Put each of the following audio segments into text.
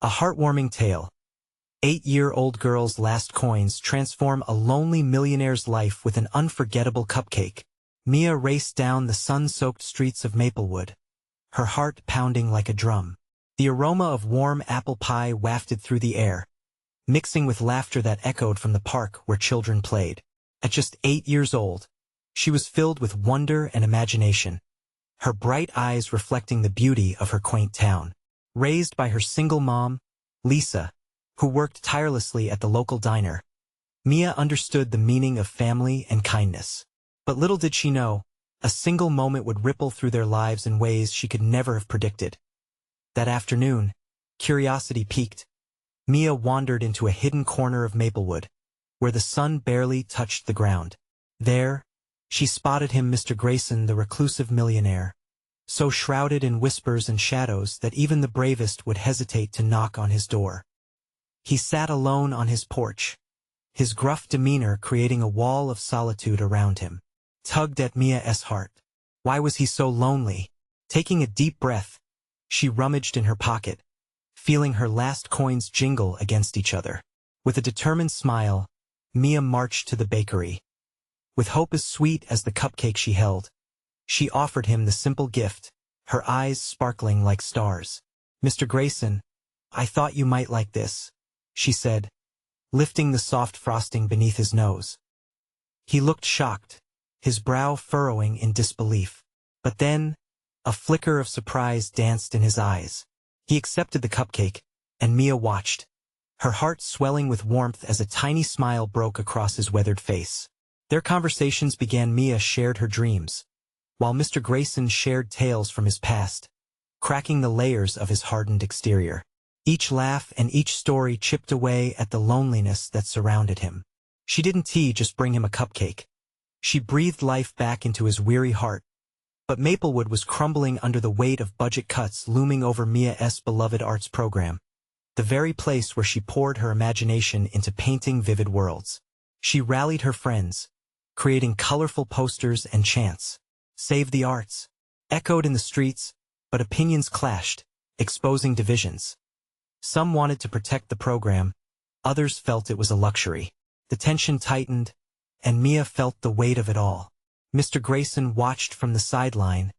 A heartwarming tale. 8-year-old girl's last coins transform a lonely millionaire's life with an unforgettable cupcake. Mia raced down the sun-soaked streets of Maplewood, her heart pounding like a drum. The aroma of warm apple pie wafted through the air, mixing with laughter that echoed from the park where children played. At just 8 years old, she was filled with wonder and imagination, her bright eyes reflecting the beauty of her quaint town. Raised by her single mom, Lisa, who worked tirelessly at the local diner, Mia understood the meaning of family and kindness. But little did she know, a single moment would ripple through their lives in ways she could never have predicted. That afternoon, curiosity piqued. Mia wandered into a hidden corner of Maplewood, where the sun barely touched the ground. There, she spotted him, Mr. Grayson, the reclusive millionaire, so shrouded in whispers and shadows that even the bravest would hesitate to knock on his door. He sat alone on his porch, his gruff demeanor creating a wall of solitude around him. Tugged at Mia's heart. Why was he so lonely? Taking a deep breath, she rummaged in her pocket, feeling her last coins jingle against each other. With a determined smile, Mia marched to the bakery. With hope as sweet as the cupcake she held, she offered him the simple gift, her eyes sparkling like stars. "Mr. Grayson, I thought you might like this," she said, lifting the soft frosting beneath his nose. He looked shocked, his brow furrowing in disbelief. But then, a flicker of surprise danced in his eyes. He accepted the cupcake, and Mia watched, her heart swelling with warmth as a tiny smile broke across his weathered face. Their conversations began. Mia shared her dreams, while Mr. Grayson shared tales from his past, cracking the layers of his hardened exterior. Each laugh and each story chipped away at the loneliness that surrounded him. She didn't just bring him a cupcake. She breathed life back into his weary heart. But Maplewood was crumbling under the weight of budget cuts looming over Mia's beloved arts program, the very place where she poured her imagination into painting vivid worlds. She rallied her friends, creating colorful posters and chants. "Save the arts" echoed in the streets, but opinions clashed, exposing divisions. Some wanted to protect the program, others felt it was a luxury. The tension tightened, and Mia felt the weight of it all. Mr. Grayson watched from the sideline,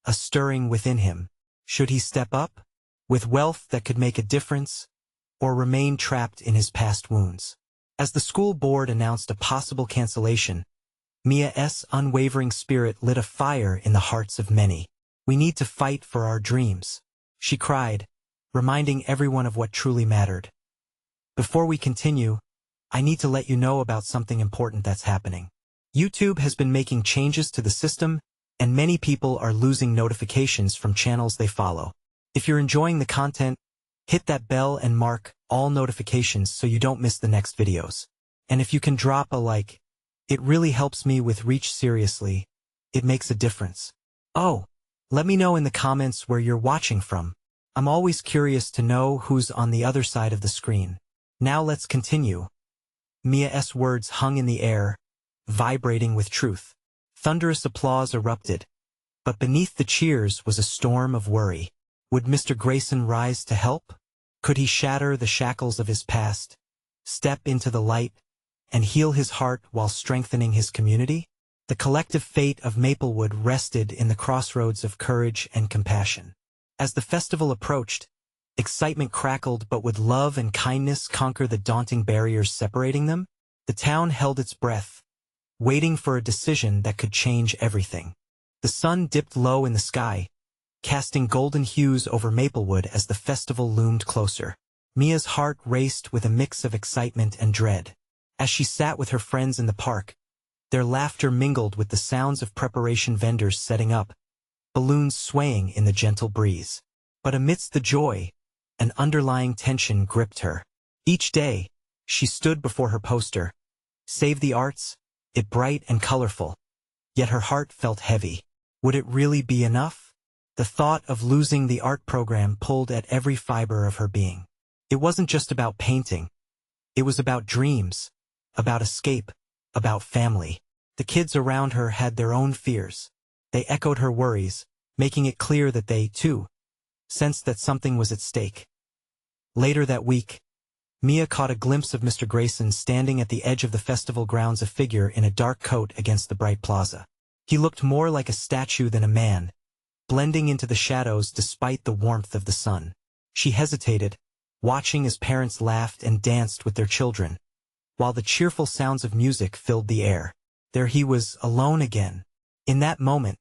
a stirring within him. Should he step up, with wealth that could make a difference, or remain trapped in his past wounds? As the school board announced a possible cancellation, Mia's unwavering spirit lit a fire in the hearts of many. "We need to fight for our dreams," she cried, reminding everyone of what truly mattered. "Before we continue, I need to let you know about something important that's happening. YouTube has been making changes to the system, and many people are losing notifications from channels they follow. If you're enjoying the content, hit that bell and mark all notifications so you don't miss the next videos. And if you can drop a like, it really helps me with reach. Seriously, it makes a difference. Oh, let me know in the comments where you're watching from. I'm always curious to know who's on the other side of the screen. Now let's continue." Mia's words hung in the air, vibrating with truth. Thunderous applause erupted, but beneath the cheers was a storm of worry. Would Mr. Grayson rise to help? Could he shatter the shackles of his past, step into the light, and heal his heart while strengthening his community? The collective fate of Maplewood rested in the crossroads of courage and compassion. As the festival approached, excitement crackled, but would love and kindness conquer the daunting barriers separating them? The town held its breath, waiting for a decision that could change everything. The sun dipped low in the sky, casting golden hues over Maplewood as the festival loomed closer. Mia's heart raced with a mix of excitement and dread. As she sat with her friends in the park, their laughter mingled with the sounds of preparation, vendors setting up, balloons swaying in the gentle breeze. But amidst the joy, an underlying tension gripped her. Each day, she stood before her poster, "Save the Arts," it bright and colorful. Yet her heart felt heavy. Would it really be enough? The thought of losing the art program pulled at every fiber of her being. It wasn't just about painting. It was about dreams, about escape, about family. The kids around her had their own fears. They echoed her worries, making it clear that they, too, sensed that something was at stake. Later that week, Mia caught a glimpse of Mr. Grayson standing at the edge of the festival grounds, a figure in a dark coat against the bright plaza. He looked more like a statue than a man, blending into the shadows despite the warmth of the sun. She hesitated, watching as parents laughed and danced with their children, while the cheerful sounds of music filled the air. There he was, alone again. In that moment,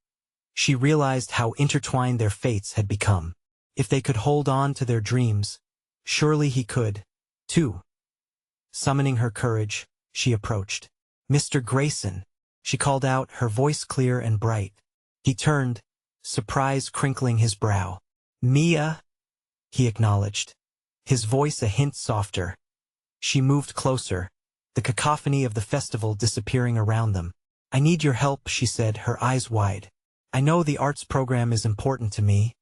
she realized how intertwined their fates had become. If they could hold on to their dreams, surely he could, too. Summoning her courage, she approached. "Mr. Grayson," she called out, her voice clear and bright. He turned, surprise crinkling his brow. "Mia," he acknowledged, his voice a hint softer. She moved closer, the cacophony of the festival disappearing around them. "I need your help," she said, her eyes wide. "I know the arts program is important to me,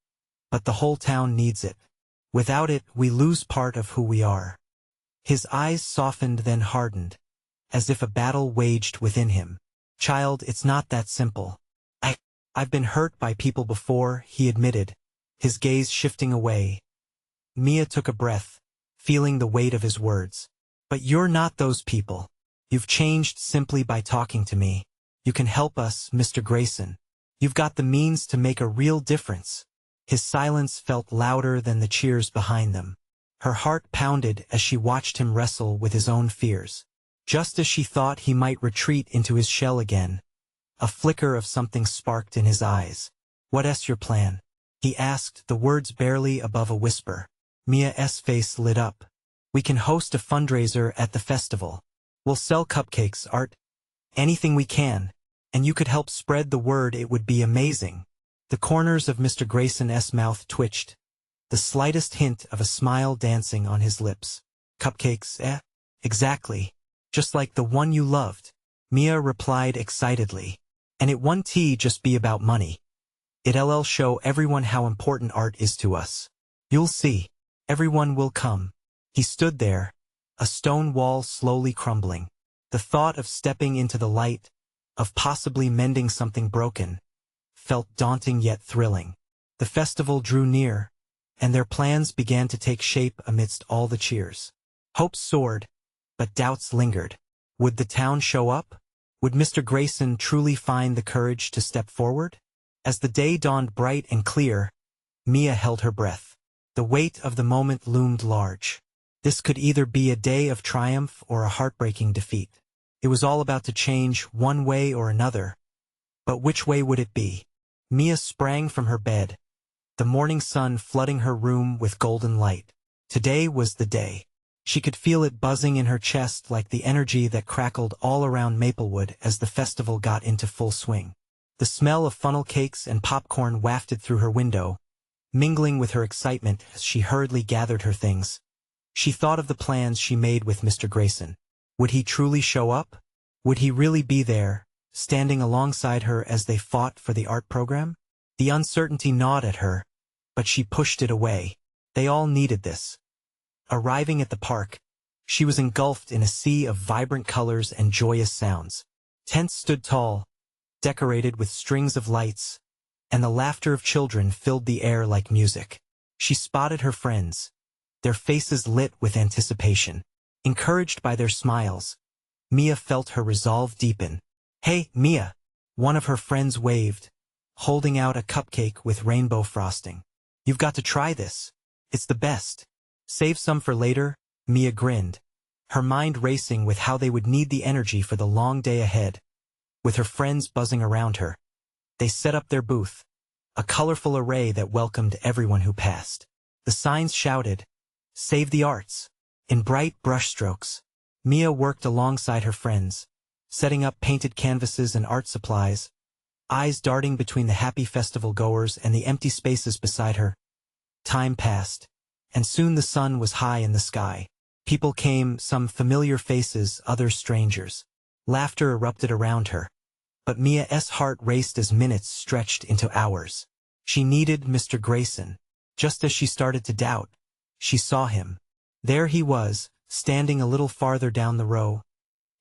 but the whole town needs it. Without it, we lose part of who we are." His eyes softened, then hardened, as if a battle waged within him. "Child, it's not that simple. I've been hurt by people before," he admitted, his gaze shifting away. Mia took a breath, feeling the weight of his words. "But you're not those people. You've changed simply by talking to me. You can help us, Mr. Grayson. You've got the means to make a real difference." His silence felt louder than the cheers behind them. Her heart pounded as she watched him wrestle with his own fears. Just as she thought he might retreat into his shell again, a flicker of something sparked in his eyes. "What's your plan?" he asked, the words barely above a whisper. Mia's face lit up. "We can host a fundraiser at the festival. We'll sell cupcakes, art, anything we can, and you could help spread the word. It would be amazing." The corners of Mr. Grayson's mouth twitched, the slightest hint of a smile dancing on his lips. "Cupcakes, eh? Exactly. Just like the one you loved," Mia replied excitedly. "And it won't just be about money. It'll show everyone how important art is to us. You'll see. Everyone will come." He stood there, a stone wall slowly crumbling. The thought of stepping into the light, of possibly mending something broken, felt daunting yet thrilling. The festival drew near, and their plans began to take shape amidst all the cheers. Hopes soared, but doubts lingered. Would the town show up? Would Mr. Grayson truly find the courage to step forward? As the day dawned bright and clear, Mia held her breath. The weight of the moment loomed large. This could either be a day of triumph or a heartbreaking defeat. It was all about to change one way or another. But which way would it be? Mia sprang from her bed, the morning sun flooding her room with golden light. Today was the day. She could feel it buzzing in her chest like the energy that crackled all around Maplewood as the festival got into full swing. The smell of funnel cakes and popcorn wafted through her window, mingling with her excitement as she hurriedly gathered her things. She thought of the plans she made with Mr. Grayson. Would he truly show up? Would he really be there, standing alongside her as they fought for the art program? The uncertainty gnawed at her, but she pushed it away. They all needed this. Arriving at the park, she was engulfed in a sea of vibrant colors and joyous sounds. Tents stood tall, decorated with strings of lights, and the laughter of children filled the air like music. She spotted her friends, their faces lit with anticipation. Encouraged by their smiles, Mia felt her resolve deepen. "Hey, Mia!" one of her friends waved, holding out a cupcake with rainbow frosting. "You've got to try this. It's the best." "Save some for later," Mia grinned, her mind racing with how they would need the energy for the long day ahead. With her friends buzzing around her, they set up their booth, a colorful array that welcomed everyone who passed. The signs shouted, "Save the arts," in bright brushstrokes. Mia worked alongside her friends, setting up painted canvases and art supplies, eyes darting between the happy festival goers and the empty spaces beside her. Time passed, and soon the sun was high in the sky. People came, some familiar faces, others strangers. Laughter erupted around her, but Mia's heart raced as minutes stretched into hours. She needed Mr. Grayson. Just as she started to doubt, she saw him. There he was, standing a little farther down the row,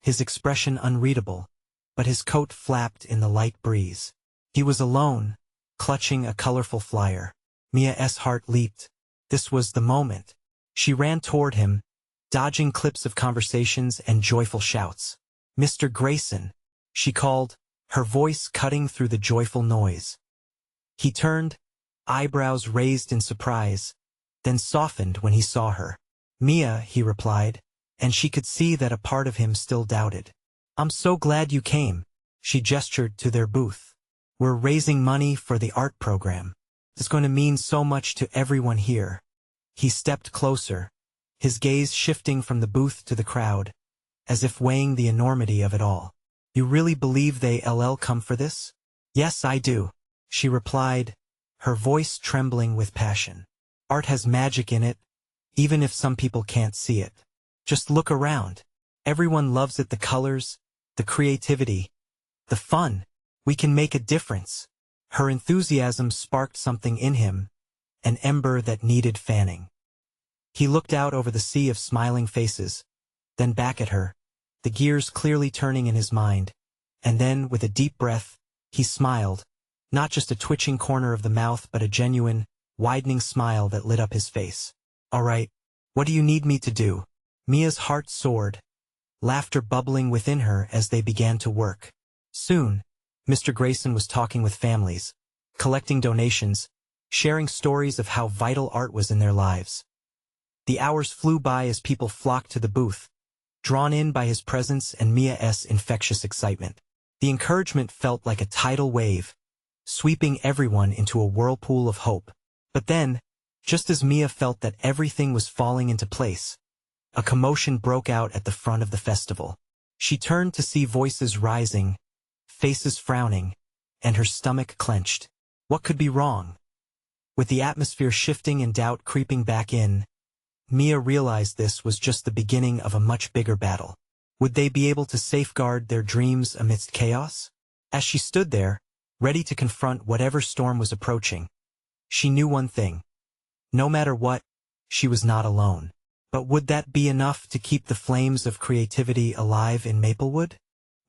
his expression unreadable, but his coat flapped in the light breeze. He was alone, clutching a colorful flyer. Mia's heart leaped. This was the moment. She ran toward him, dodging clips of conversations and joyful shouts. "Mr. Grayson," she called, her voice cutting through the joyful noise. He turned, eyebrows raised in surprise, then softened when he saw her. "Mia," he replied, and she could see that a part of him still doubted. "I'm so glad you came," she gestured to their booth. "We're raising money for the art program. It's going to mean so much to everyone here." He stepped closer, his gaze shifting from the booth to the crowd, as if weighing the enormity of it all. "You really believe they'll come for this?" "Yes, I do," she replied, her voice trembling with passion. "Art has magic in it, even if some people can't see it. Just look around. Everyone loves it, the colors, the creativity, the fun. We can make a difference." Her enthusiasm sparked something in him, an ember that needed fanning. He looked out over the sea of smiling faces, then back at her, the gears clearly turning in his mind, and then, with a deep breath, he smiled, not just a twitching corner of the mouth but a genuine, widening smile that lit up his face. "All right, what do you need me to do?" Mia's heart soared, laughter bubbling within her as they began to work. Soon, Mr. Grayson was talking with families, collecting donations, sharing stories of how vital art was in their lives. The hours flew by as people flocked to the booth, drawn in by his presence and Mia's infectious excitement. The encouragement felt like a tidal wave, sweeping everyone into a whirlpool of hope. But then, just as Mia felt that everything was falling into place, a commotion broke out at the front of the festival. She turned to see voices rising, faces frowning, and her stomach clenched. What could be wrong? With the atmosphere shifting and doubt creeping back in, Mia realized this was just the beginning of a much bigger battle. Would they be able to safeguard their dreams amidst chaos? As she stood there, ready to confront whatever storm was approaching, she knew one thing. No matter what, she was not alone. But would that be enough to keep the flames of creativity alive in Maplewood?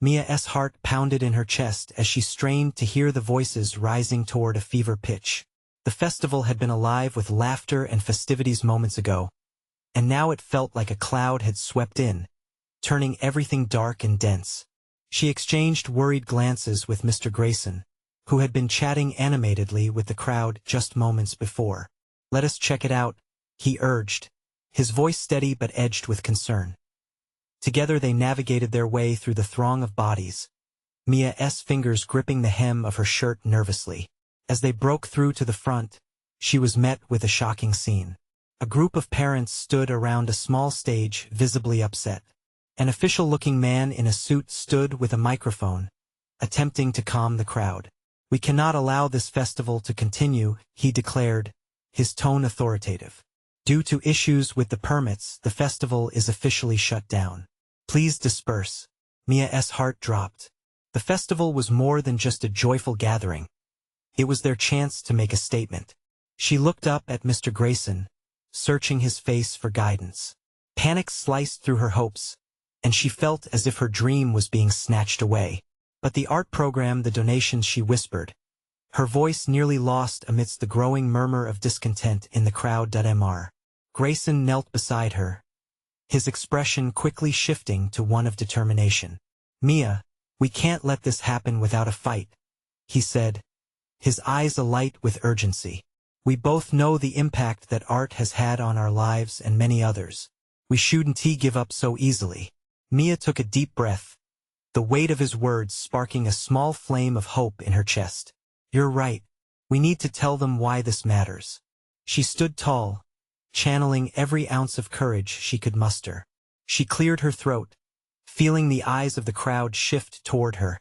Mia's heart pounded in her chest as she strained to hear the voices rising toward a fever pitch. The festival had been alive with laughter and festivities moments ago, and now it felt like a cloud had swept in, turning everything dark and dense. She exchanged worried glances with Mr. Grayson, who had been chatting animatedly with the crowd just moments before. "Let us check it out," he urged, his voice steady but edged with concern. Together they navigated their way through the throng of bodies, Mia's fingers gripping the hem of her shirt nervously. As they broke through to the front, she was met with a shocking scene. A group of parents stood around a small stage, visibly upset. An official-looking man in a suit stood with a microphone, attempting to calm the crowd. "We cannot allow this festival to continue," he declared, his tone authoritative. "Due to issues with the permits, the festival is officially shut down. Please disperse." Mia's heart dropped. The festival was more than just a joyful gathering. It was their chance to make a statement. She looked up at Mr. Grayson, searching his face for guidance. Panic sliced through her hopes, and she felt as if her dream was being snatched away. "But the art program, the donations," she whispered, her voice nearly lost amidst the growing murmur of discontent in the crowd. Mr. Grayson knelt beside her, his expression quickly shifting to one of determination. "Mia, we can't let this happen without a fight," he said, his eyes alight with urgency. "We both know the impact that art has had on our lives and many others. We shouldn't give up so easily." Mia took a deep breath, the weight of his words sparking a small flame of hope in her chest. "You're right. We need to tell them why this matters." She stood tall, channeling every ounce of courage she could muster. She cleared her throat, feeling the eyes of the crowd shift toward her,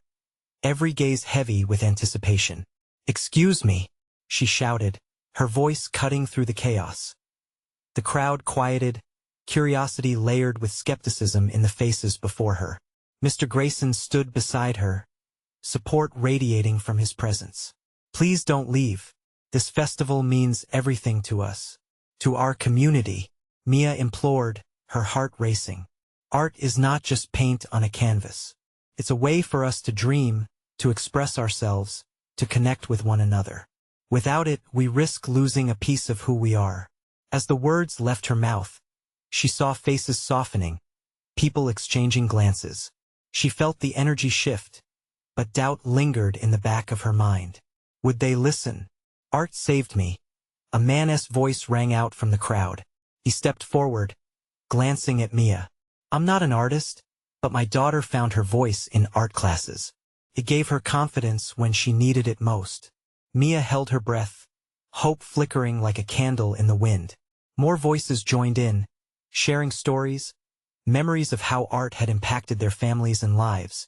every gaze heavy with anticipation. "Excuse me," she shouted, her voice cutting through the chaos. The crowd quieted, curiosity layered with skepticism in the faces before her. Mr. Grayson stood beside her, support radiating from his presence. "Please don't leave. This festival means everything to us. To our community," Mia implored, her heart racing. "Art is not just paint on a canvas. It's a way for us to dream, to express ourselves, to connect with one another. Without it, we risk losing a piece of who we are." As the words left her mouth, She saw faces softening, people exchanging glances. She felt the energy shift, but doubt lingered in the back of her mind. Would they listen? Art saved me. A man's voice rang out from the crowd. He stepped forward, glancing at Mia. I'm not an artist, but my daughter found her voice in art classes. It gave her confidence when she needed it most. Mia held her breath, hope flickering like a candle in the wind. More voices joined in, sharing stories, memories of how art had impacted their families and lives,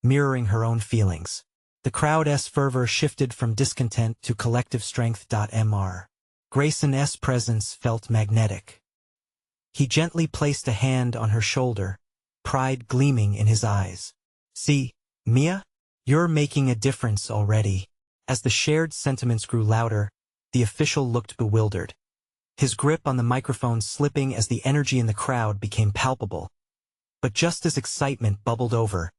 mirroring her own feelings. The crowd's fervor shifted from discontent to collective strength. Mr. Grayson's presence felt magnetic. He gently placed a hand on her shoulder, pride gleaming in his eyes. See, Mia? You're making a difference already. As the shared sentiments grew louder, the official looked bewildered. His grip on the microphone slipping as the energy in the crowd became palpable. But just as excitement bubbled over,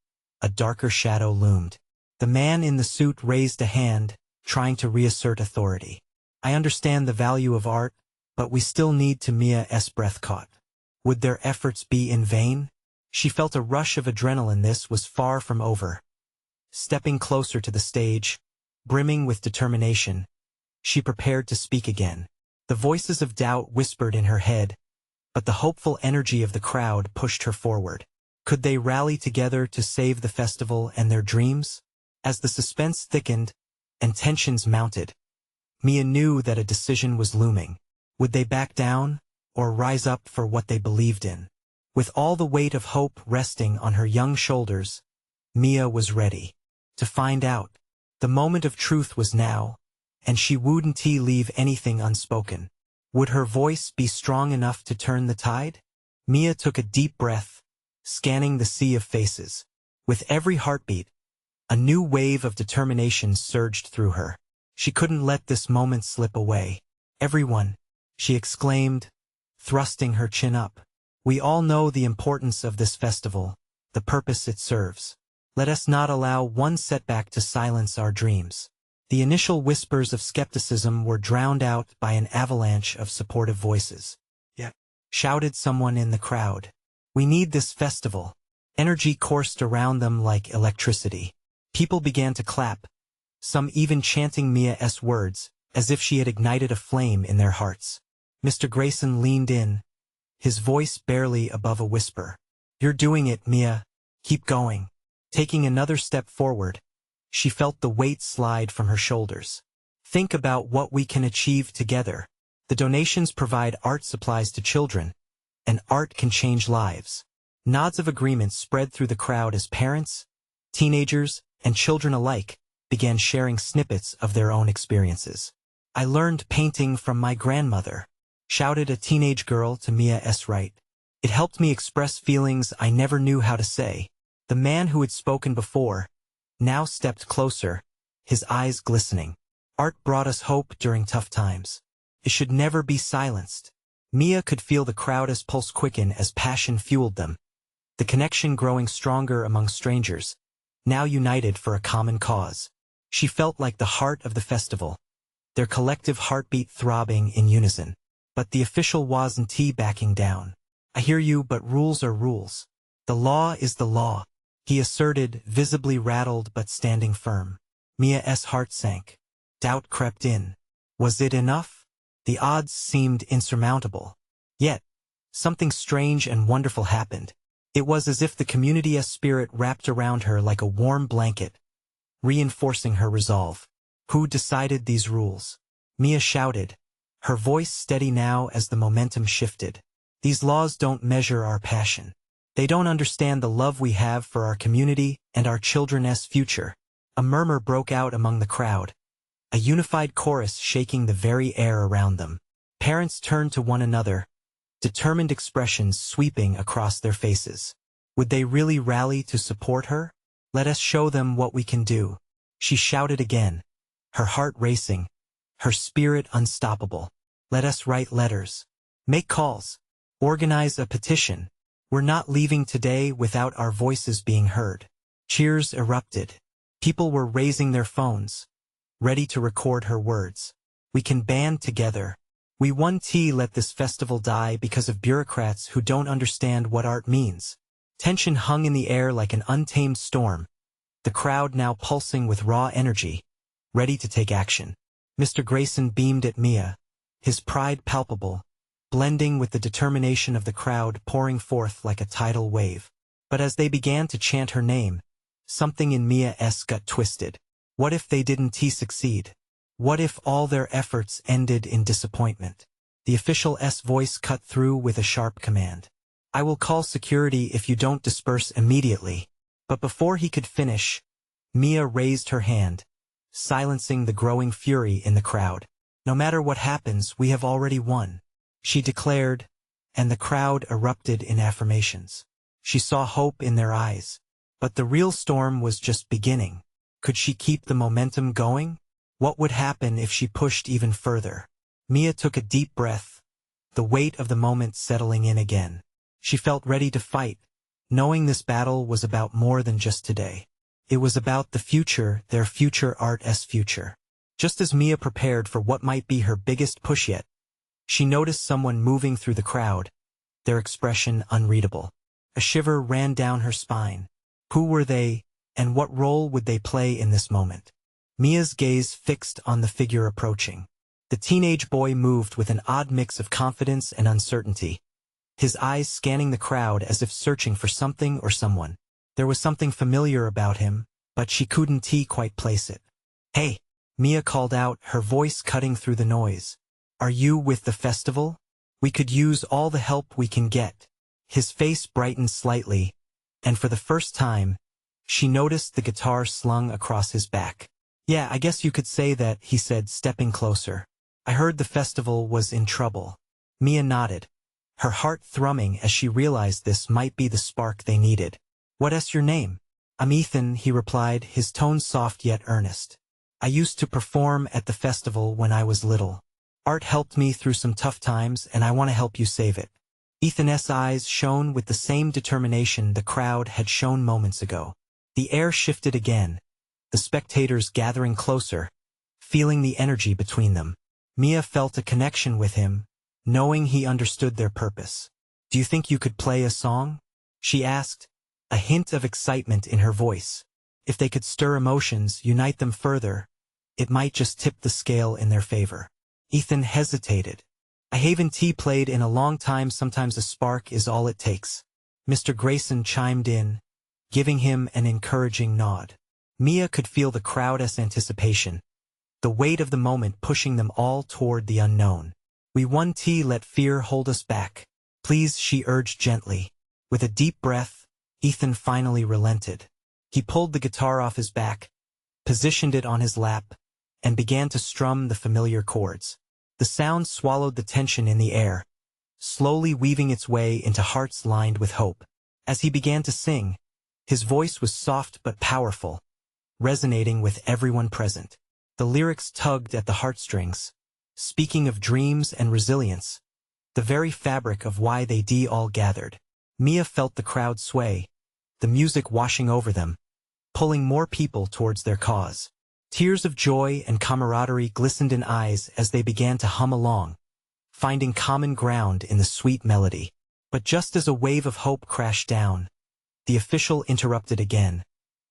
a darker shadow loomed. The man in the suit raised a hand, trying to reassert authority. I understand the value of art, but we still need to. Mia's breath caught. Would their efforts be in vain? She felt a rush of adrenaline. This was far from over. Stepping closer to the stage, brimming with determination, she prepared to speak again. The voices of doubt whispered in her head, but the hopeful energy of the crowd pushed her forward. Could they rally together to save the festival and their dreams? As the suspense thickened and tensions mounted, Mia knew that a decision was looming. Would they back down, or rise up for what they believed in? With all the weight of hope resting on her young shoulders, Mia was ready to find out. The moment of truth was now, and she wouldn't leave anything unspoken. Would her voice be strong enough to turn the tide? Mia took a deep breath, scanning the sea of faces. With every heartbeat, a new wave of determination surged through her. She couldn't let this moment slip away. Everyone, she exclaimed, thrusting her chin up. We all know the importance of this festival, the purpose it serves. Let us not allow one setback to silence our dreams. The initial whispers of skepticism were drowned out by an avalanche of supportive voices. Yeah, shouted someone in the crowd. We need this festival. Energy coursed around them like electricity. People began to clap, some even chanting Mia's words, as if she had ignited a flame in their hearts. Mr. Grayson leaned in, his voice barely above a whisper. You're doing it, Mia. Keep going. Taking another step forward, she felt the weight slide from her shoulders. Think about what we can achieve together. The donations provide art supplies to children, and art can change lives. Nods of agreement spread through the crowd as parents, teenagers, and children alike began sharing snippets of their own experiences. I learned painting from my grandmother, shouted a teenage girl to Mia's right. It helped me express feelings I never knew how to say. The man who had spoken before now stepped closer, his eyes glistening. Art brought us hope during tough times. It should never be silenced. Mia could feel the crowd's pulse quicken as passion fueled them, the connection growing stronger among strangers, now united for a common cause. She felt like the heart of the festival, their collective heartbeat throbbing in unison. But the official wasn't backing down. I hear you, but rules are rules. The law is the law, he asserted, visibly rattled but standing firm. Mia's heart sank. Doubt crept in. Was it enough? The odds seemed insurmountable. Yet, something strange and wonderful happened. It was as if the community's spirit wrapped around her like a warm blanket, reinforcing her resolve. Who decided these rules? Mia shouted, her voice steady now as the momentum shifted. These laws don't measure our passion. They don't understand the love we have for our community and our children's future. A murmur broke out among the crowd, a unified chorus shaking the very air around them. Parents turned to one another, determined expressions sweeping across their faces. Would they really rally to support her? Let us show them what we can do, she shouted again, her heart racing, her spirit unstoppable. Let us write letters, make calls, organize a petition. We're not leaving today without our voices being heard. Cheers erupted. People were raising their phones, ready to record her words. We can band together. We won't let this festival die because of bureaucrats who don't understand what art means. Tension hung in the air like an untamed storm, the crowd now pulsing with raw energy, ready to take action. Mr. Grayson beamed at Mia, his pride palpable, blending with the determination of the crowd pouring forth like a tidal wave. But as they began to chant her name, something in Mia's gut twisted. What if they didn't succeed? What if all their efforts ended in disappointment? The official's voice cut through with a sharp command. I will call security if you don't disperse immediately. But before he could finish, Mia raised her hand, silencing the growing fury in the crowd. No matter what happens, we have already won, she declared, and the crowd erupted in affirmations. She saw hope in their eyes. But the real storm was just beginning. Could she keep the momentum going? What would happen if she pushed even further? Mia took a deep breath, the weight of the moment settling in again. She felt ready to fight, knowing this battle was about more than just today. It was about the future, their future, art's future. Just as Mia prepared for what might be her biggest push yet, she noticed someone moving through the crowd, their expression unreadable. A shiver ran down her spine. Who were they, and what role would they play in this moment? Mia's gaze fixed on the figure approaching. The teenage boy moved with an odd mix of confidence and uncertainty, his eyes scanning the crowd as if searching for something or someone. There was something familiar about him, but she couldn't quite place it. Hey, Mia called out, her voice cutting through the noise. Are you with the festival? We could use all the help we can get. His face brightened slightly, and for the first time, she noticed the guitar slung across his back. Yeah, I guess you could say that, he said, stepping closer. I heard the festival was in trouble. Mia nodded, her heart thrumming as she realized this might be the spark they needed. What's your name? I'm Ethan, he replied, his tone soft yet earnest. I used to perform at the festival when I was little. Art helped me through some tough times, and I want to help you save it. Ethan's eyes shone with the same determination the crowd had shown moments ago. The air shifted again, the spectators gathering closer, feeling the energy between them. Mia felt a connection with him, knowing he understood their purpose. Do you think you could play a song? She asked, a hint of excitement in her voice. If they could stir emotions, unite them further, it might just tip the scale in their favor. Ethan hesitated. I haven't played in a long time, sometimes a spark is all it takes. Mr. Grayson chimed in, giving him an encouraging nod. Mia could feel the crowd's anticipation, the weight of the moment pushing them all toward the unknown. We won't let fear hold us back. Please, she urged gently. With a deep breath, Ethan finally relented. He pulled the guitar off his back, positioned it on his lap, and began to strum the familiar chords. The sound swallowed the tension in the air, slowly weaving its way into hearts lined with hope. As he began to sing, his voice was soft but powerful, resonating with everyone present. The lyrics tugged at the heartstrings, speaking of dreams and resilience, the very fabric of why they all gathered. Mia felt the crowd sway, the music washing over them, pulling more people towards their cause. Tears of joy and camaraderie glistened in eyes as they began to hum along, finding common ground in the sweet melody. But just as a wave of hope crashed down, the official interrupted again,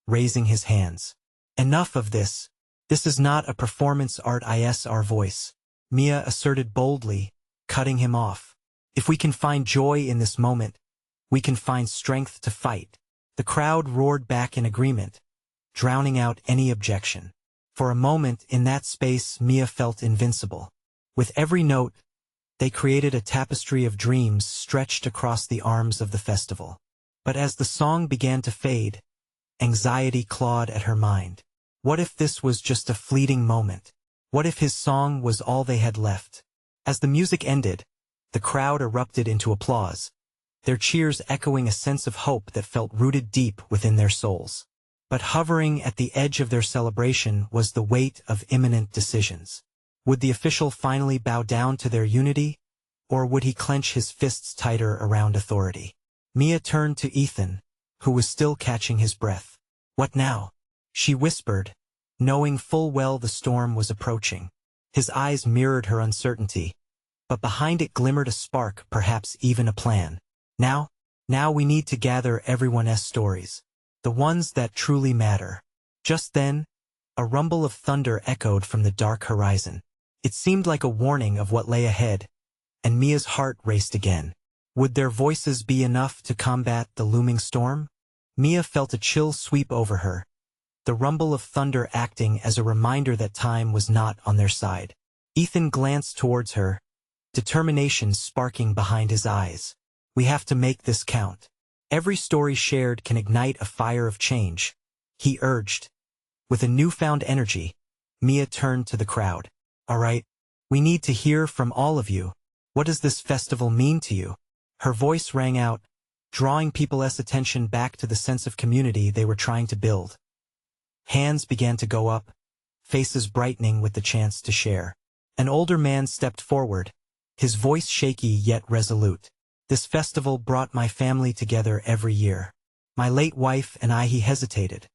raising his hands. Enough of this. This is not a performance art, is our voice, Mia asserted boldly, cutting him off. If we can find joy in this moment, we can find strength to fight. The crowd roared back in agreement, drowning out any objection. For a moment in that space, Mia felt invincible. With every note, they created a tapestry of dreams stretched across the arms of the festival. But as the song began to fade, anxiety clawed at her mind. What if this was just a fleeting moment? What if his song was all they had left? As the music ended, the crowd erupted into applause, their cheers echoing a sense of hope that felt rooted deep within their souls. But hovering at the edge of their celebration was the weight of imminent decisions. Would the official finally bow down to their unity, or would he clench his fists tighter around authority? Mia turned to Ethan, who was still catching his breath. What now? She whispered, knowing full well the storm was approaching. His eyes mirrored her uncertainty, but behind it glimmered a spark, perhaps even a plan. Now we need to gather everyone's stories. The ones that truly matter. Just then, a rumble of thunder echoed from the dark horizon. It seemed like a warning of what lay ahead, and Mia's heart raced again. Would their voices be enough to combat the looming storm? Mia felt a chill sweep over her, the rumble of thunder acting as a reminder that time was not on their side. Ethan glanced towards her, determination sparking behind his eyes. We have to make this count. Every story shared can ignite a fire of change, he urged. With a newfound energy, Mia turned to the crowd. All right, we need to hear from all of you. What does this festival mean to you? Her voice rang out, drawing people's attention back to the sense of community they were trying to build. Hands began to go up, faces brightening with the chance to share. An older man stepped forward, his voice shaky yet resolute. This festival brought my family together every year. My late wife and I. He hesitated,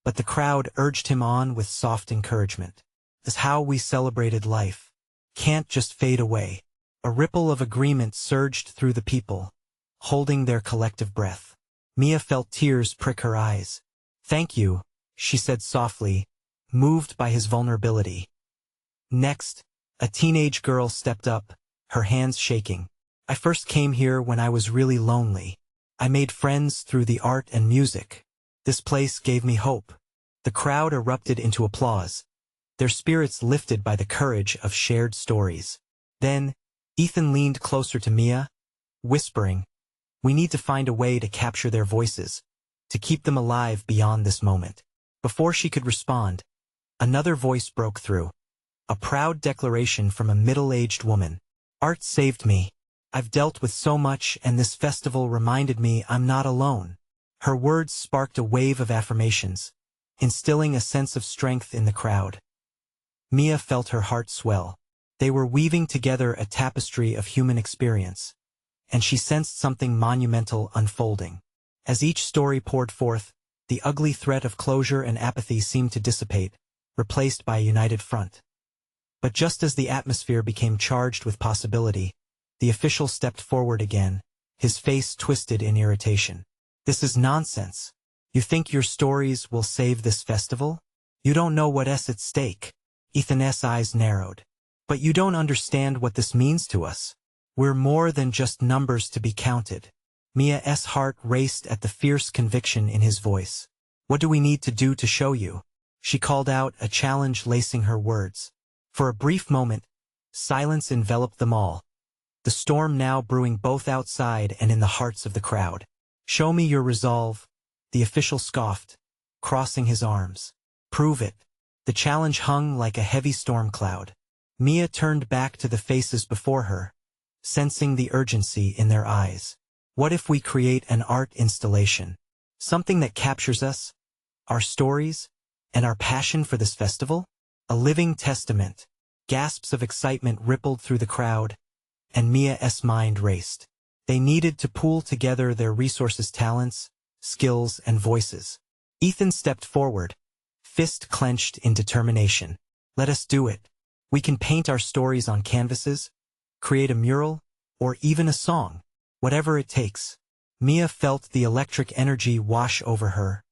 but the crowd urged him on with soft encouragement. This is how we celebrated life. Can't just fade away. A ripple of agreement surged through the people, holding their collective breath. Mia felt tears prick her eyes. Thank you, she said softly, moved by his vulnerability. Next, a teenage girl stepped up, her hands shaking. I first came here when I was really lonely. I made friends through the art and music. This place gave me hope. The crowd erupted into applause, their spirits lifted by the courage of shared stories. Then, Ethan leaned closer to Mia, whispering, we need to find a way to capture their voices, to keep them alive beyond this moment. Before she could respond, another voice broke through. A proud declaration from a middle-aged woman. Art saved me. I've dealt with so much, and this festival reminded me I'm not alone. Her words sparked a wave of affirmations, instilling a sense of strength in the crowd. Mia felt her heart swell. They were weaving together a tapestry of human experience, and she sensed something monumental unfolding. As each story poured forth, the ugly threat of closure and apathy seemed to dissipate, replaced by a united front. But just as the atmosphere became charged with possibility, the official stepped forward again, his face twisted in irritation. This is nonsense. You think your stories will save this festival? You don't know what's at stake. Ethan's eyes narrowed. But you don't understand what this means to us. We're more than just numbers to be counted. Mia's heart raced at the fierce conviction in his voice. What do we need to do to show you? She called out, a challenge lacing her words. For a brief moment, silence enveloped them all, the storm now brewing both outside and in the hearts of the crowd. Show me your resolve, the official scoffed, crossing his arms. Prove it. The challenge hung like a heavy storm cloud. Mia turned back to the faces before her, sensing the urgency in their eyes. What if we create an art installation? Something that captures us, our stories, and our passion for this festival? A living testament. Gasps of excitement rippled through the crowd, and Mia's mind raced. They needed to pool together their resources, talents, skills, and voices. Ethan stepped forward, fist clenched in determination. Let us do it. We can paint our stories on canvases, create a mural, or even a song. Whatever it takes. Mia felt the electric energy wash over her,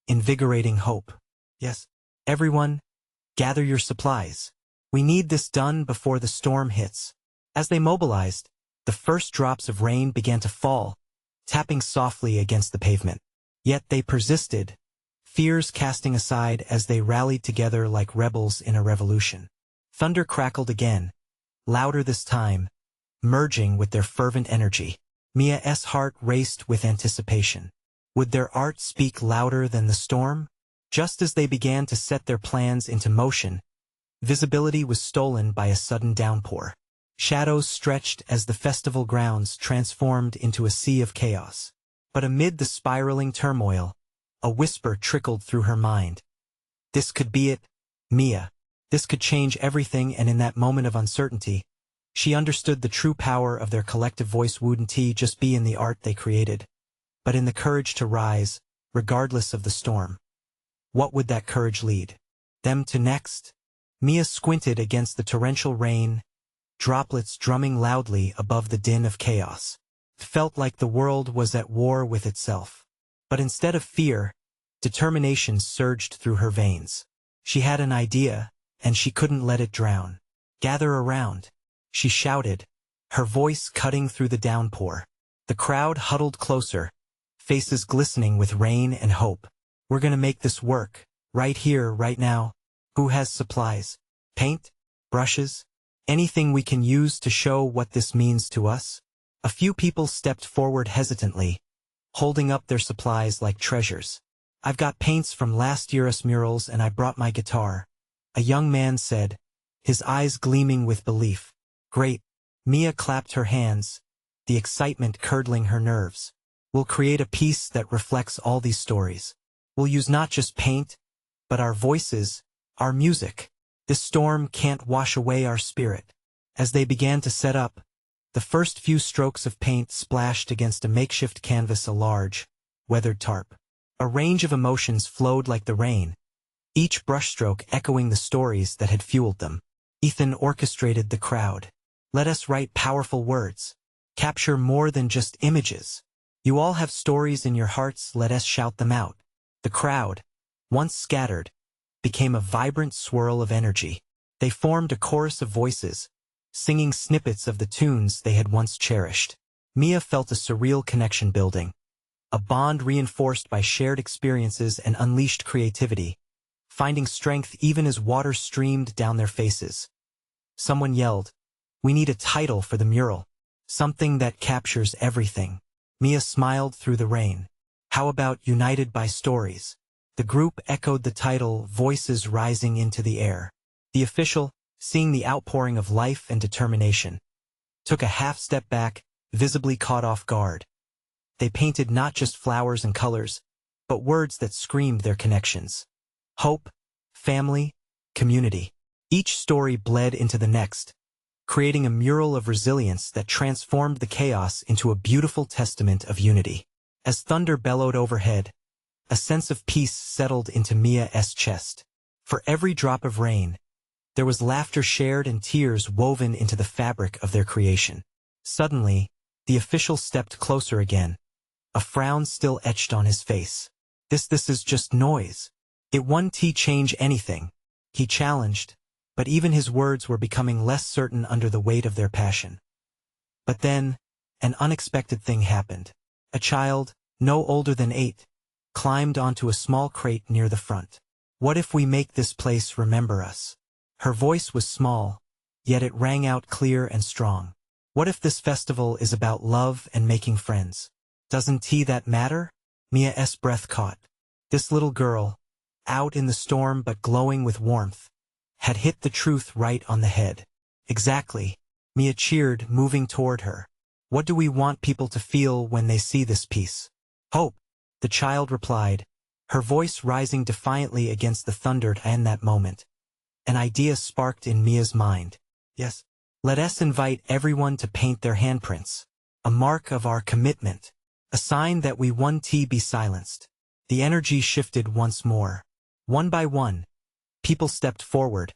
invigorating hope. Yes, everyone, gather your supplies. We need this done before the storm hits. As they mobilized, the first drops of rain began to fall, tapping softly against the pavement. Yet they persisted, fears casting aside as they rallied together like rebels in a revolution. Thunder crackled again, louder this time, merging with their fervent energy. Mia's heart raced with anticipation. Would their art speak louder than the storm? Just as they began to set their plans into motion, visibility was stolen by a sudden downpour. Shadows stretched as the festival grounds transformed into a sea of chaos. But amid the spiraling turmoil, a whisper trickled through her mind. This could be it, Mia. This could change everything, and in that moment of uncertainty, she understood the true power of their collective voice wouldn't just be in the art they created, but in the courage to rise, regardless of the storm. What would that courage lead them to next? Mia squinted against the torrential rain, droplets drumming loudly above the din of chaos. It felt like the world was at war with itself. But instead of fear, determination surged through her veins. She had an idea, and she couldn't let it drown. "Gather around," she shouted, her voice cutting through the downpour. The crowd huddled closer, faces glistening with rain and hope. "We're gonna make this work, right here, right now. Who has supplies? Paint? Brushes? Anything we can use to show what this means to us?" A few people stepped forward hesitantly, holding up their supplies like treasures. "I've got paints from last year's murals and I brought my guitar," a young man said, his eyes gleaming with belief. "Great." Mia clapped her hands, the excitement curdling her nerves. "We'll create a piece that reflects all these stories. We'll use not just paint, but our voices, our music. This storm can't wash away our spirit." As they began to set up, the first few strokes of paint splashed against a makeshift canvas, a large, weathered tarp. A range of emotions flowed like the rain, each brushstroke echoing the stories that had fueled them. Ethan orchestrated the crowd. "Let us write powerful words. Capture more than just images. You all have stories in your hearts, let us shout them out." The crowd, once scattered, became a vibrant swirl of energy. They formed a chorus of voices, singing snippets of the tunes they had once cherished. Mia felt a surreal connection building, a bond reinforced by shared experiences and unleashed creativity, finding strength even as water streamed down their faces. Someone yelled, "We need a title for the mural. Something that captures everything." Mia smiled through the rain. "How about United by Stories?" The group echoed the title, voices rising into the air. The official, seeing the outpouring of life and determination, took a half-step back, visibly caught off guard. They painted not just flowers and colors, but words that screamed their connections. Hope, family, community. Each story bled into the next, creating a mural of resilience that transformed the chaos into a beautiful testament of unity. As thunder bellowed overhead, a sense of peace settled into Mia's chest. For every drop of rain, there was laughter shared and tears woven into the fabric of their creation. Suddenly, the official stepped closer again, a frown still etched on his face. This is just noise. It won't change anything," he challenged, but even his words were becoming less certain under the weight of their passion. But then, an unexpected thing happened. A child, no older than 8, climbed onto a small crate near the front. "What if we make this place remember us?" Her voice was small, yet it rang out clear and strong. "What if this festival is about love and making friends? Doesn't that matter?" Mia's breath caught. This little girl, out in the storm but glowing with warmth, had hit the truth right on the head. "Exactly," Mia cheered, moving toward her. "What do we want people to feel when they see this piece?" "Hope," the child replied, her voice rising defiantly against the thunder. And that moment, an idea sparked in Mia's mind. "Yes, let us invite everyone to paint their handprints. A mark of our commitment. A sign that we won't be silenced." The energy shifted once more. One by one, people stepped forward,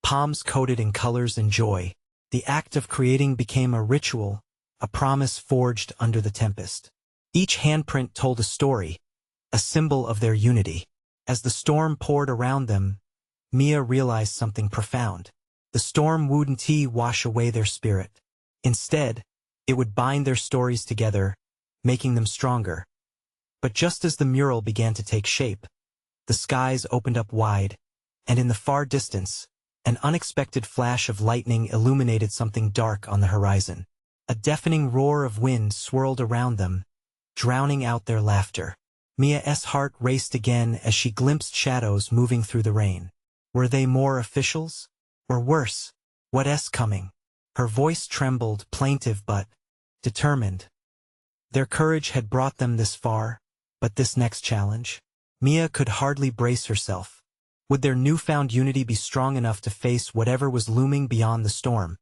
palms coated in colors and joy. The act of creating became a ritual, a promise forged under the tempest. Each handprint told a story, a symbol of their unity. As the storm poured around them, Mia realized something profound. The storm wouldn't wash away their spirit. Instead, it would bind their stories together, making them stronger. But just as the mural began to take shape, the skies opened up wide, and in the far distance, an unexpected flash of lightning illuminated something dark on the horizon. A deafening roar of wind swirled around them, drowning out their laughter. Mia's heart raced again as she glimpsed shadows moving through the rain. Were they more officials? Or worse, what's coming? Her voice trembled, plaintive but determined. Their courage had brought them this far, but this next challenge? Mia could hardly brace herself. Would their newfound unity be strong enough to face whatever was looming beyond the storm?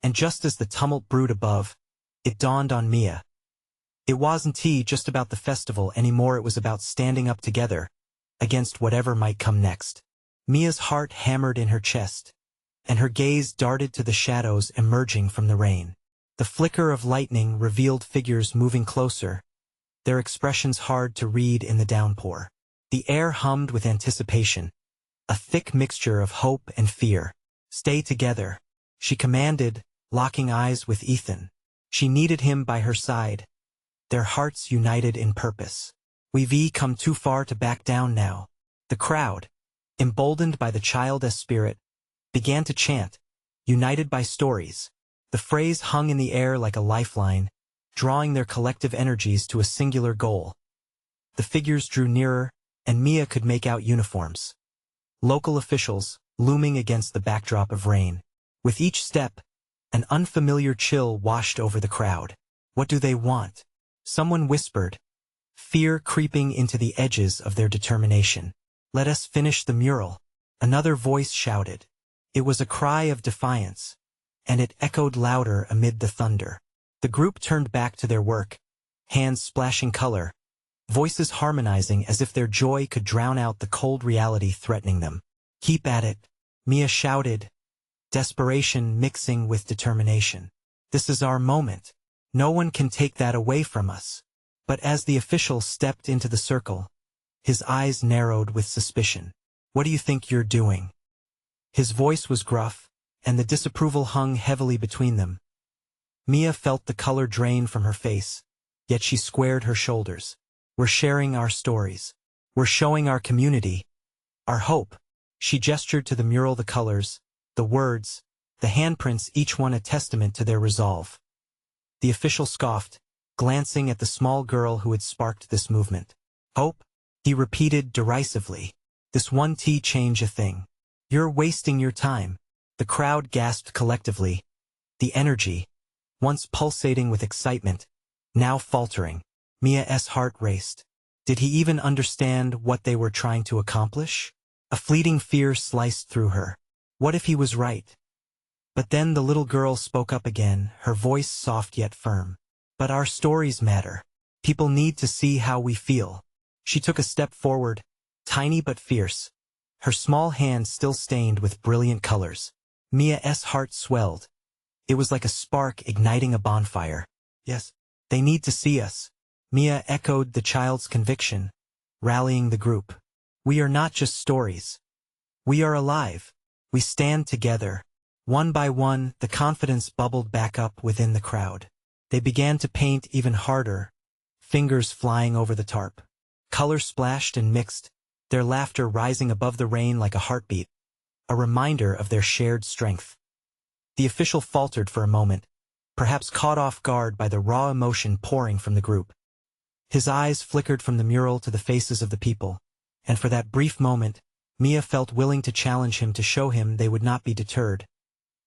And just as the tumult brewed above, it dawned on Mia. It wasn't just about the festival anymore, it was about standing up together, against whatever might come next. Mia's heart hammered in her chest, and her gaze darted to the shadows emerging from the rain. The flicker of lightning revealed figures moving closer, their expressions hard to read in the downpour. The air hummed with anticipation, a thick mixture of hope and fear. "Stay together," she commanded, locking eyes with Ethan. She needed him by her side, their hearts united in purpose. "We've come too far to back down now." The crowd, emboldened by the child's spirit, began to chant, united by stories. The phrase hung in the air like a lifeline, drawing their collective energies to a singular goal. The figures drew nearer, and Mia could make out uniforms. Local officials, looming against the backdrop of rain. With each step, an unfamiliar chill washed over the crowd. "What do they want?" someone whispered, fear creeping into the edges of their determination. "Let us finish the mural," another voice shouted. It was a cry of defiance, and it echoed louder amid the thunder. The group turned back to their work, hands splashing color, voices harmonizing as if their joy could drown out the cold reality threatening them. "Keep at it," Mia shouted, desperation mixing with determination. "This is our moment. No one can take that away from us." But as the official stepped into the circle, his eyes narrowed with suspicion. "What do you think you're doing?" His voice was gruff, and the disapproval hung heavily between them. Mia felt the color drain from her face, yet she squared her shoulders. "We're sharing our stories. We're showing our community, our hope." She gestured to the mural, the colors, the words, the handprints, each one a testament to their resolve. The official scoffed, glancing at the small girl who had sparked this movement. "Hope?" he repeated derisively. "This one tea change a thing. You're wasting your time." The crowd gasped collectively, the energy, once pulsating with excitement, now faltering. Mia's heart raced. Did he even understand what they were trying to accomplish? A fleeting fear sliced through her. What if he was right? But then the little girl spoke up again, her voice soft yet firm. "But our stories matter. People need to see how we feel." She took a step forward, tiny but fierce, her small hand still stained with brilliant colors. Mia's heart swelled. It was like a spark igniting a bonfire. "Yes, they need to see us." Mia echoed the child's conviction, rallying the group. "We are not just stories. We are alive. We stand together." One by one, the confidence bubbled back up within the crowd. They began to paint even harder, fingers flying over the tarp. Color splashed and mixed, their laughter rising above the rain like a heartbeat, a reminder of their shared strength. The official faltered for a moment, perhaps caught off guard by the raw emotion pouring from the group. His eyes flickered from the mural to the faces of the people, and for that brief moment, Mia felt willing to challenge him to show him they would not be deterred.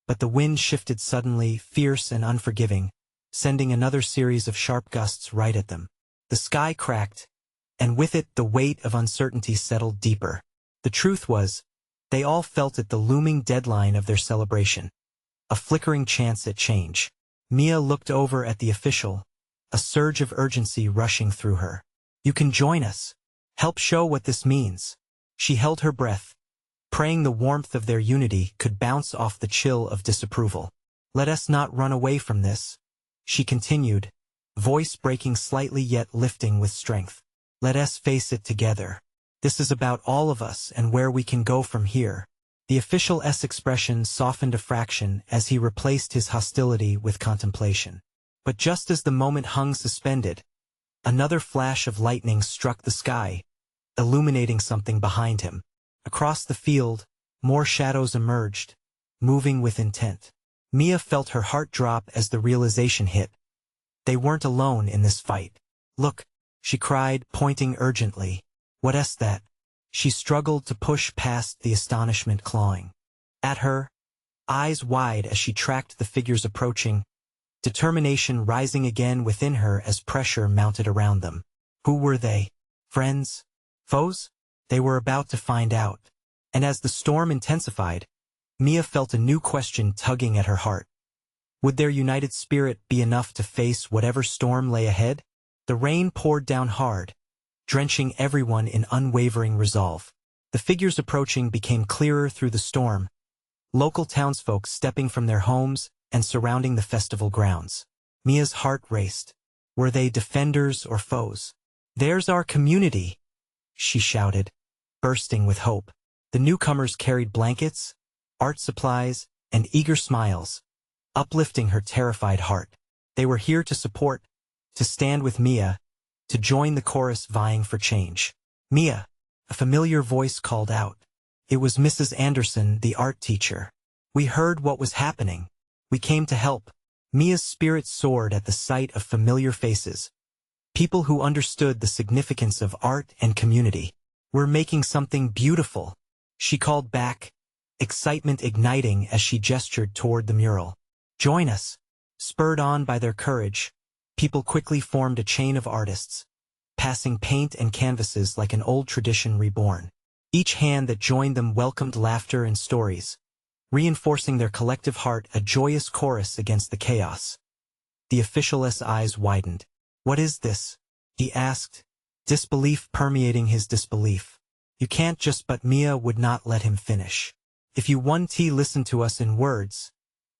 But the wind shifted suddenly, fierce and unforgiving, sending another series of sharp gusts right at them. The sky cracked, and with it the weight of uncertainty settled deeper. The truth was, they all felt it, the looming deadline of their celebration. A flickering chance at change. Mia looked over at the official, a surge of urgency rushing through her. "You can join us. Help show what this means." She held her breath, praying the warmth of their unity could bounce off the chill of disapproval. "Let us not run away from this," she continued, voice breaking slightly yet lifting with strength. "Let us face it together. This is about all of us and where we can go from here." The official's expression softened a fraction as he replaced his hostility with contemplation. But just as the moment hung suspended, another flash of lightning struck the sky, illuminating something behind him. Across the field, more shadows emerged, moving with intent. Mia felt her heart drop as the realization hit. They weren't alone in this fight. "Look," she cried, pointing urgently. "What's that?" She struggled to push past the astonishment clawing at her, eyes wide as she tracked the figures approaching, determination rising again within her as pressure mounted around them. Who were they? Friends? Foes? They were about to find out. And as the storm intensified, Mia felt a new question tugging at her heart. Would their united spirit be enough to face whatever storm lay ahead? The rain poured down hard, drenching everyone in unwavering resolve. The figures approaching became clearer through the storm, local townsfolk stepping from their homes and surrounding the festival grounds. Mia's heart raced. Were they defenders or foes? "There's our community," she shouted, bursting with hope. The newcomers carried blankets, art supplies, and eager smiles, uplifting her terrified heart. They were here to support, to stand with Mia, to join the chorus vying for change. "Mia," a familiar voice called out. It was Mrs. Anderson, the art teacher. "We heard what was happening. We came to help." Mia's spirit soared at the sight of familiar faces, people who understood the significance of art and community. "We're making something beautiful," she called back, excitement igniting as she gestured toward the mural. "Join us." Spurred on by their courage, people quickly formed a chain of artists, passing paint and canvases like an old tradition reborn. Each hand that joined them welcomed laughter and stories, reinforcing their collective heart, a joyous chorus against the chaos. The official's eyes widened. "What is this?" he asked, disbelief permeating his disbelief. "You can't just..." But Mia would not let him finish. "If you want to listen to us in words,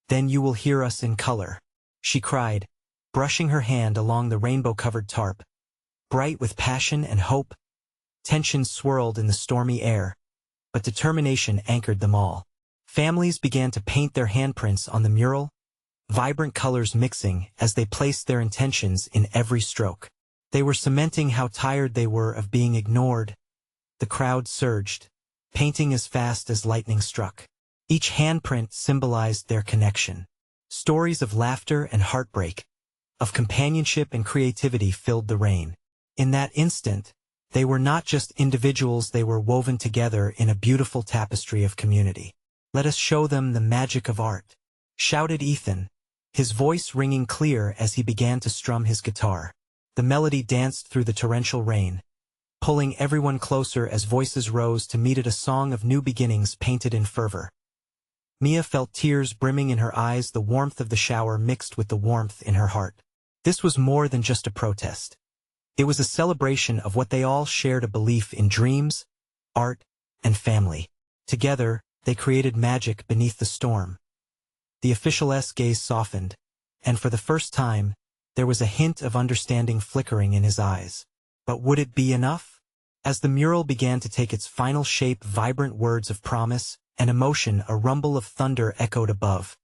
then you will hear us in color," she cried, brushing her hand along the rainbow-covered tarp. Bright with passion and hope, tension swirled in the stormy air, but determination anchored them all. Families began to paint their handprints on the mural, vibrant colors mixing as they placed their intentions in every stroke. They were cementing how tired they were of being ignored. The crowd surged, painting as fast as lightning struck. Each handprint symbolized their connection. Stories of laughter and heartbreak, of companionship and creativity filled the rain. In that instant, they were not just individuals, they were woven together in a beautiful tapestry of community. "Let us show them the magic of art," shouted Ethan, his voice ringing clear as he began to strum his guitar. The melody danced through the torrential rain, pulling everyone closer as voices rose to meet it, a song of new beginnings painted in fervor. Mia felt tears brimming in her eyes, the warmth of the shower mixed with the warmth in her heart. This was more than just a protest. It was a celebration of what they all shared, a belief in dreams, art, and family. Together, they created magic beneath the storm. The official's gaze softened, and for the first time, there was a hint of understanding flickering in his eyes. But would it be enough? As the mural began to take its final shape, vibrant words of promise and emotion, a rumble of thunder echoed above,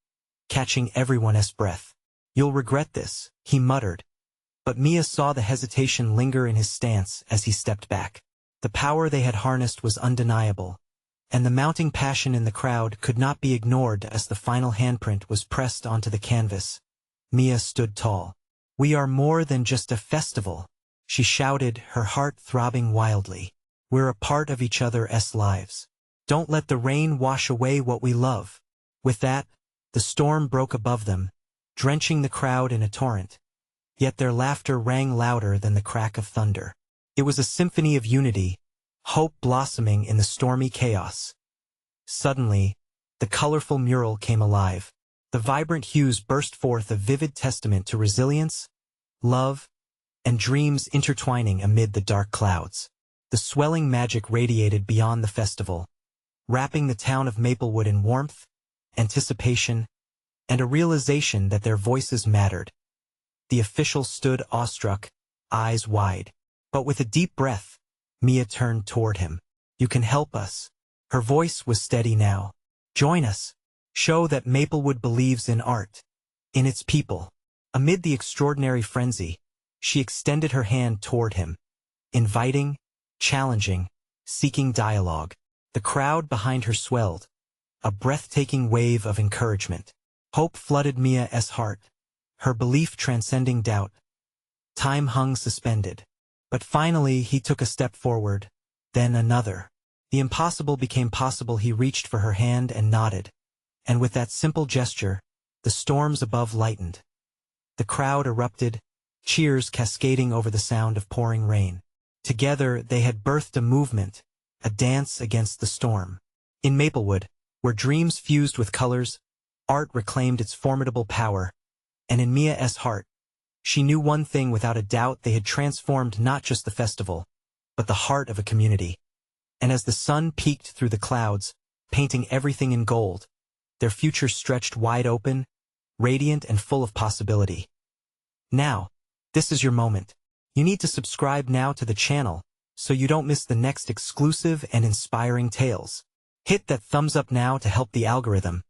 catching everyone's breath. "You'll regret this," he muttered. But Mia saw the hesitation linger in his stance as he stepped back. The power they had harnessed was undeniable, and the mounting passion in the crowd could not be ignored. As the final handprint was pressed onto the canvas, Mia stood tall. "We are more than just a festival," she shouted, her heart throbbing wildly. "We're a part of each other's lives. Don't let the rain wash away what we love." With that, the storm broke above them, drenching the crowd in a torrent. Yet their laughter rang louder than the crack of thunder. It was a symphony of unity, hope blossoming in the stormy chaos. Suddenly, the colorful mural came alive. The vibrant hues burst forth, a vivid testament to resilience, love, and dreams intertwining amid the dark clouds. The swelling magic radiated beyond the festival, wrapping the town of Maplewood in warmth, anticipation, and a realization that their voices mattered. The official stood awestruck, eyes wide. But with a deep breath, Mia turned toward him. "You can help us." Her voice was steady now. "Join us. Show that Maplewood believes in art, in its people." Amid the extraordinary frenzy, she extended her hand toward him, inviting, challenging, seeking dialogue. The crowd behind her swelled, a breathtaking wave of encouragement. Hope flooded Mia's heart, her belief transcending doubt. Time hung suspended. But finally he took a step forward, then another. The impossible became possible. He reached for her hand and nodded. And with that simple gesture, the storms above lightened. The crowd erupted, cheers cascading over the sound of pouring rain. Together they had birthed a movement, a dance against the storm. In Maplewood, where dreams fused with colors, art reclaimed its formidable power. And in Mia's heart, she knew one thing without a doubt: they had transformed not just the festival, but the heart of a community. And as the sun peeked through the clouds, painting everything in gold, their future stretched wide open, radiant and full of possibility. Now, this is your moment. You need to subscribe now to the channel so you don't miss the next exclusive and inspiring tales. Hit that thumbs up now to help the algorithm,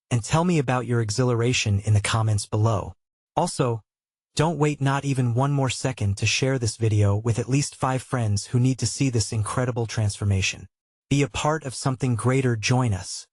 and tell me about your exhilaration in the comments below. Also, don't wait not even one more second to share this video with at least 5 friends who need to see this incredible transformation. Be a part of something greater. Join us.